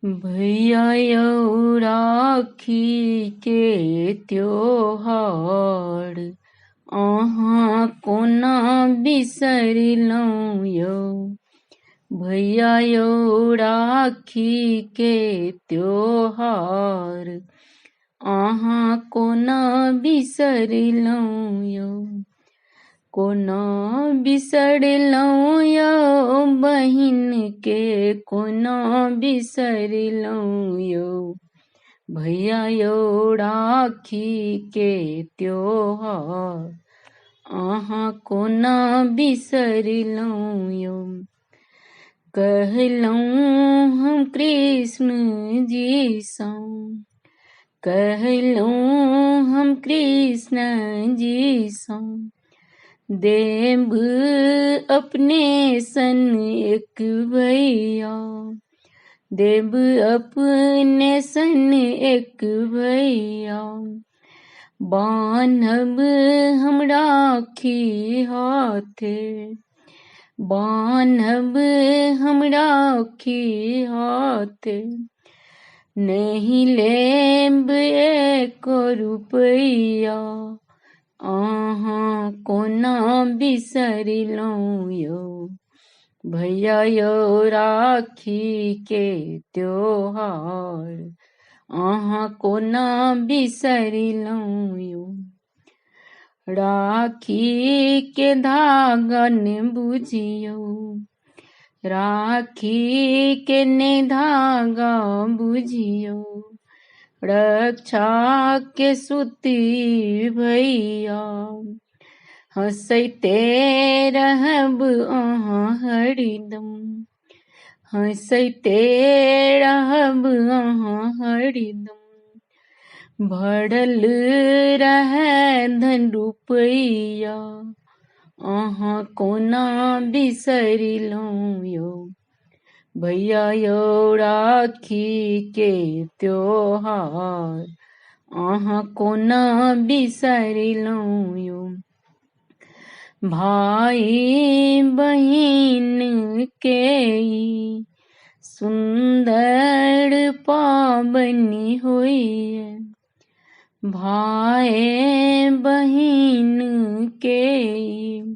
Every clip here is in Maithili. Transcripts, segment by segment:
भैया यौ राखी के त्योहार अहाँ कोना बिसरलहुँ यौ। भैया यौ राखी के त्योहार अहाँ कोना बिसरलहुँ यौ। कोना बिसरलहुँ यौ बहिन के कोना बिसरलहुँ यौ। भैया यौ राखी के त्योहार अहाँ कोना बिसरलहुँ यौ। कहलहुँ हम कृष्ण जी सँ कहलहुँ हम कृष्ण जी सँ देव अपने सन एक भैया देव अपने सन एक भैया बान्हब हम राखी हाथे बान्हब हम राखी हाथे नहीं लेब एको रुपैया अहाँ कोना बिसरलहुँ यौ। भैया यौ राखी के त्योहार अहाँ कोना बिसरलहुँ यौ। राखी के धागा ने बुझियौ राखी के ने धागा बुझियौ रक्षा के सूती भैया हँसैते रहब अहाँ हरदम हँसैते रहब अहाँ हरदम भरल रहै धन रुपैया अहाँ कोना बिसरलहुँ यौ। भैया यौ राखी के त्योहार अहाँ कोना बिसरलहुँ यौ। भाई बहिन के ई सुंदर पाबनि होइए भाई बहिन के ई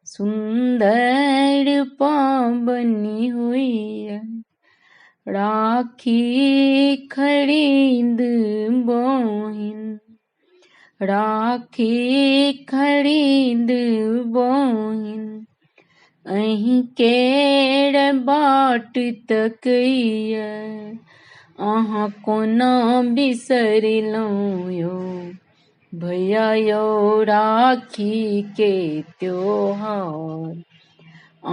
सुंदर पाबनि होइए राखी खरीद बहिन राखी खरीद बहिन अहीं केर बाट तकैए अहाँ कोना बिसरलहुँ यौ। भैया यौ राखी के त्योहार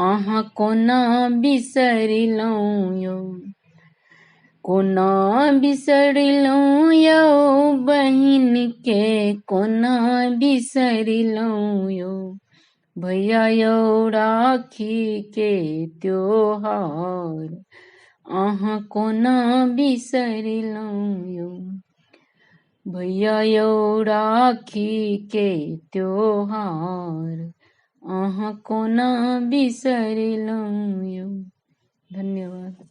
अहाँ कोना बिसरलहुँ यौ। कोना बिसरलहुँ यौ बहिन के कोना बिसरलहुँ यौ। भैया यौ राखी के त्योहार अहाँ कोना बिसरलहुँ यौ। भैया यौ राखी के त्योहार अहाँ कोना बिसरलहुँ यौ। धन्यवाद।